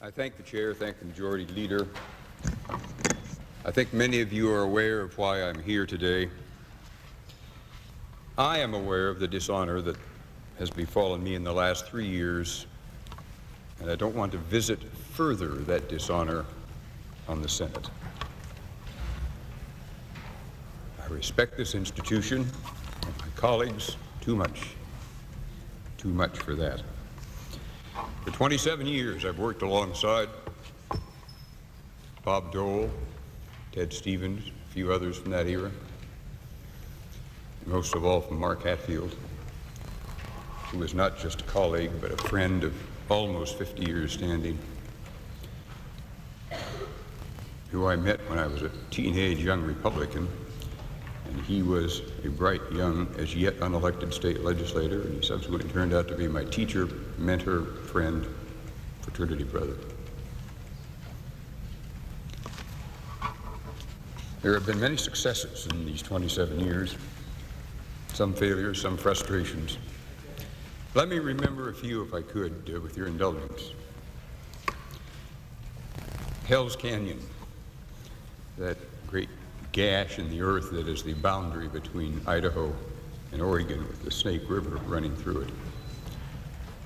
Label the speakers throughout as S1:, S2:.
S1: I thank the Chair, thank the Majority Leader. I think many of you are aware of why I'm here today. I am aware of the dishonor that has befallen me in the last 3 years, and I don't want to visit further that dishonor on the Senate. I respect this institution and my colleagues too much for that. For 27 years, I've worked alongside Bob Dole, Ted Stevens, a few others from that era, and most of all from Mark Hatfield, who was not just a colleague, but a friend of almost 50 years standing, who I met when I was a teenage young Republican, and he was a bright, young, as yet unelected state legislator, and he subsequently turned out to be my teacher, mentor, friend, fraternity brother. There have been many successes in these 27 years, some failures, some frustrations. Let me remember a few, if I could, with your indulgence. Hell's Canyon, that great gash in the earth that is the boundary between Idaho and Oregon, with the Snake River running through it.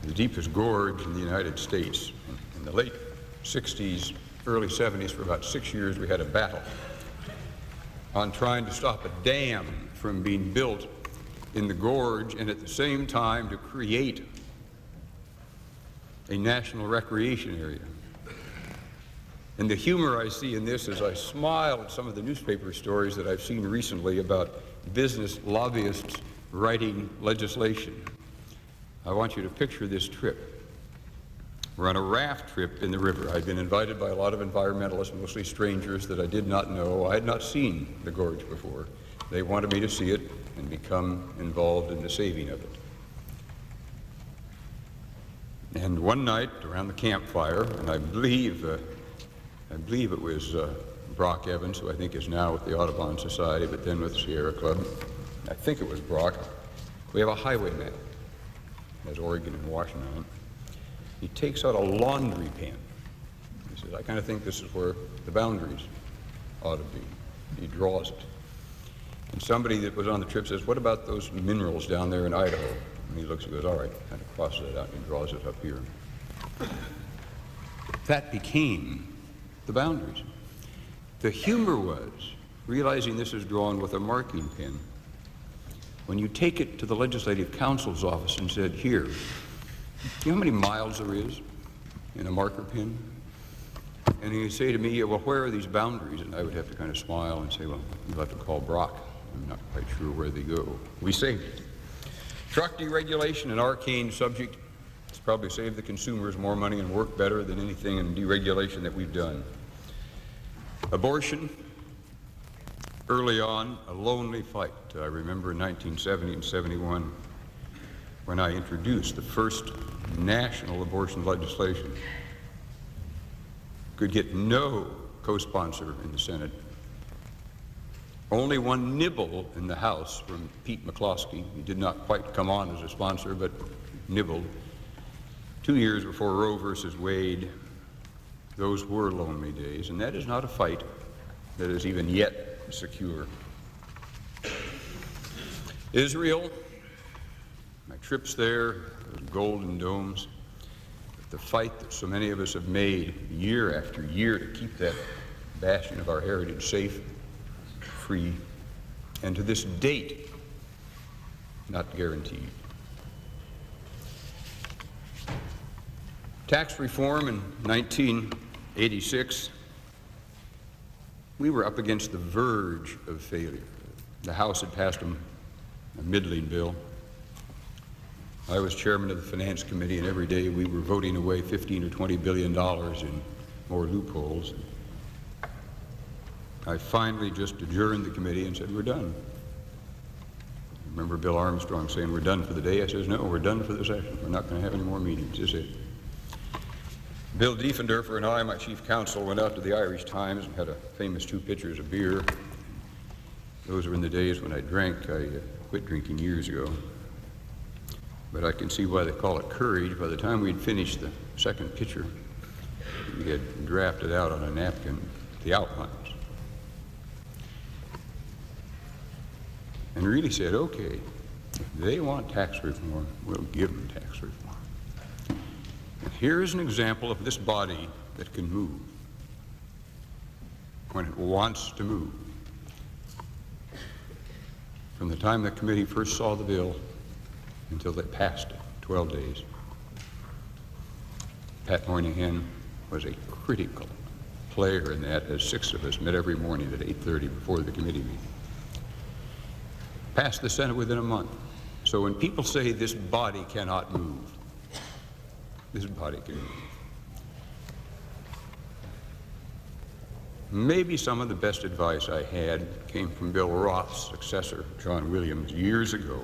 S1: The deepest gorge in the United States. In the late 60s, early 70s, for about 6 years, we had a battle on trying to stop a dam from being built in the gorge, and at the same time to create a national recreation area. And the humor I see in this is I smile at some of the newspaper stories that I've seen recently about business lobbyists writing legislation. I want you to picture this trip. We're on a raft trip in the river. I'd been invited by a lot of environmentalists, mostly strangers that I did not know. I had not seen the gorge before. They wanted me to see it and become involved in the saving of it. And one night around the campfire, and I believe it was Brock Evans, who I think is now with the Audubon Society, but then with the Sierra Club. I think it was Brock. We have a highway map. It has Oregon and Washington on it. He takes out a laundry pen. He says, I kind of think this is where the boundaries ought to be. He draws it. And somebody that was on the trip says, what about those minerals down there in Idaho? And he looks and goes, all right, kind of crosses it out and he draws it up here. That became the boundaries. The humor was, realizing this is drawn with a marking pen, when you take it to the Legislative Council's office and said, here, do you know how many miles there is in a marker pen? And he'd say to me, well, where are these boundaries? And I would have to kind of smile and say, well, you'll have to call Brock. I'm not quite sure where they go. We saved it. Truck deregulation, an arcane subject. It's probably saved the consumers more money and worked better than anything in deregulation that we've done. Abortion, early on, a lonely fight. I remember in 1970 and 71 when I introduced the first national abortion legislation. Could get no co-sponsor in the Senate. Only one nibble in the House from Pete McCloskey. He did not quite come on as a sponsor, but nibbled. 2 years before Roe versus Wade, those were lonely days, and that is not a fight that is even yet secure. Israel, my trips there, those golden domes, the fight that so many of us have made year after year to keep that bastion of our heritage safe, free, and to this date, not guaranteed. Tax reform in 1986, we were up against the verge of failure. The House had passed a middling bill. I was chairman of the Finance Committee, and every day we were voting away $15 or $20 billion in more loopholes. I finally just adjourned the committee and said, we're done. I remember Bill Armstrong saying, we're done for the day. I says, no, we're done for the session. We're not going to have any more meetings. This is it. Bill Diefendorfer and I, my chief counsel, went out to the Irish Times and had a famous 2 pitchers of beer. Those were in the days when I drank. I quit drinking years ago. But I can see why they call it courage. By the time we'd finished the second pitcher, He had drafted out on a napkin the outlines. And really said, okay, if they want tax reform, we'll give them tax reform. And here's an example of this body that can move when it wants to move. From the time the committee first saw the bill until they passed it, 12 days, Pat Moynihan was a critical player in that, as 6 of us met every morning at 8:30 before the committee meeting. Passed the Senate within a month. So when people say this body cannot move, this body can move. Maybe some of the best advice I had came from Bill Roth's successor, John Williams, years ago,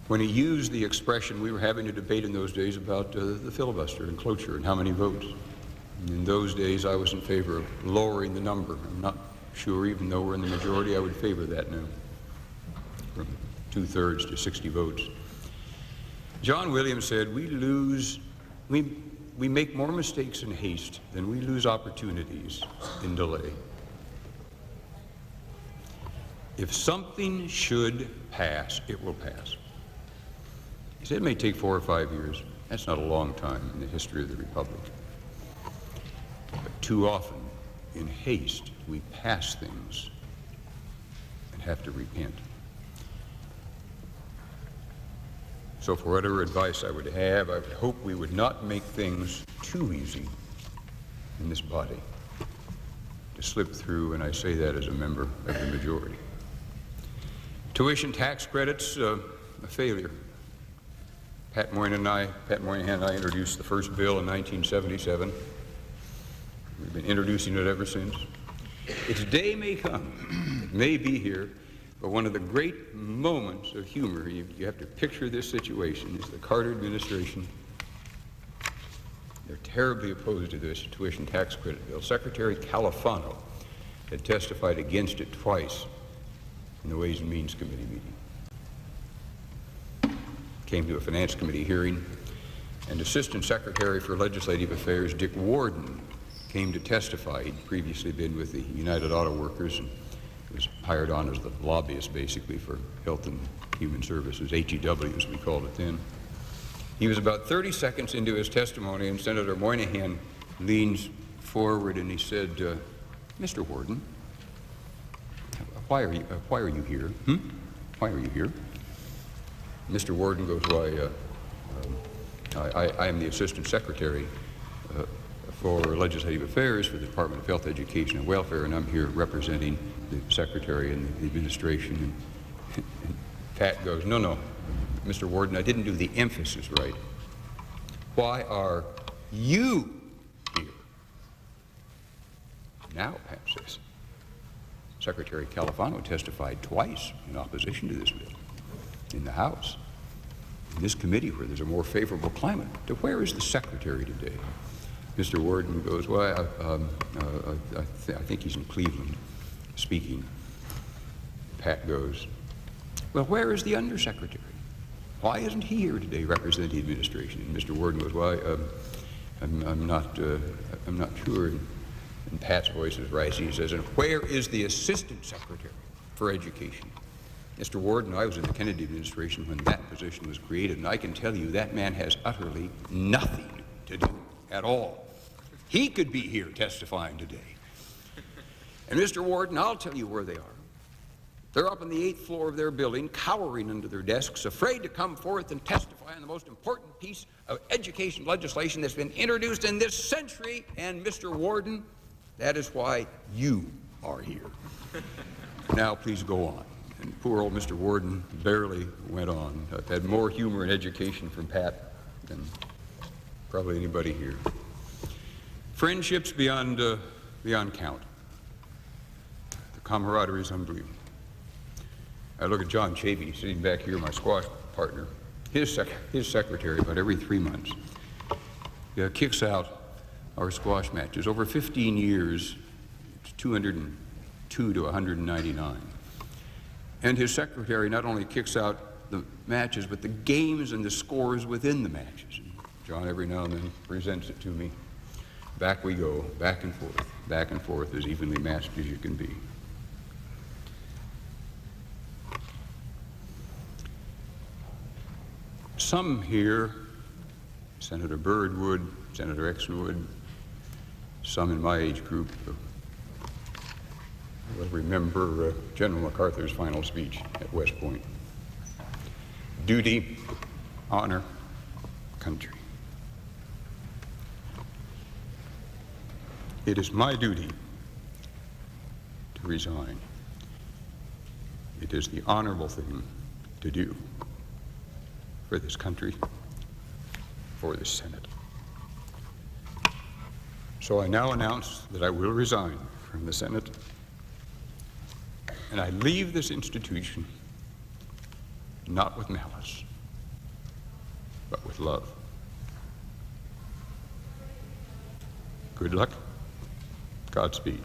S1: when he used the expression, we were having a debate in those days about the filibuster and cloture and how many votes. And in those days, I was in favor of lowering the number. I'm not sure, even though we're in the majority, I would favor that now, from 2/3 to 60 votes. John Williams said, we make more mistakes in haste than we lose opportunities in delay. If something should pass, it will pass. He said it may take 4 or 5 years. That's not a long time in the history of the Republic. But too often, in haste, we pass things and have to repent. So for whatever advice I would have, I would hope we would not make things too easy in this body to slip through, and I say that as a member of the majority. Tuition tax credits, a failure. Pat Moynihan and I introduced the first bill in 1977. We've been introducing it ever since. Its day may come, it may be here, but one of the great moments of humor, you have to picture this situation, is the Carter administration. They're terribly opposed to this tuition tax credit bill. Secretary Califano had testified against it twice in the Ways and Means Committee meeting. Came to a Finance Committee hearing, and Assistant Secretary for Legislative Affairs Dick Warden came to testify. He'd previously been with the United Auto Workers and was hired on as the lobbyist, basically, for Health and Human Services, HEW as we called it then. He was about 30 seconds into his testimony, and Senator Moynihan leans forward and he said, Mr. Warden, why are you here? Why are you here? Mr. Warden goes, I am the Assistant Secretary for Legislative Affairs for the Department of Health, Education, and Welfare, and I'm here representing the Secretary and the administration. And Pat goes, no, Mr. Warden, I didn't do the emphasis right. Why are you here? Now, Pat says, Secretary Califano testified twice in opposition to this bill in the House. In this committee where there's a more favorable climate, to where is the Secretary today? Mr. Warden goes, well, I think he's in Cleveland speaking. Pat goes, well, where is the Undersecretary? Why isn't he here today representing the administration? And Mr. Warden goes, well, I'm not sure. And Pat's voice is rising. He says, and where is the Assistant Secretary for Education? Mr. Warden, I was in the Kennedy administration when that position was created, and I can tell you that man has utterly nothing to do at all. He could be here testifying today. And Mr. Warden, I'll tell you where they are. They're up on the 8th floor of their building, cowering under their desks, afraid to come forth and testify on the most important piece of education legislation that's been introduced in this century. And Mr. Warden, that is why you are here. Now, please go on. And poor old Mr. Warden barely went on. I've had more humor and education from Pat than probably anybody here. Friendships beyond count. The camaraderie is unbelievable. I look at John Chavey sitting back here, my squash partner. His secretary, about every 3 months, kicks out our squash matches. Over 15 years, it's 202 to 199. And his secretary not only kicks out the matches, but the games and the scores within the matches. John every now and then presents it to me. Back we go, back and forth, as evenly matched as you can be. Some here, Senator Byrd would, Senator Exon would, some in my age group will remember General MacArthur's final speech at West Point. Duty, honor, country. It is my duty to resign. It is the honorable thing to do for this country, for this Senate. So I now announce that I will resign from the Senate, and I leave this institution not with malice, but with love. Good luck. Godspeed.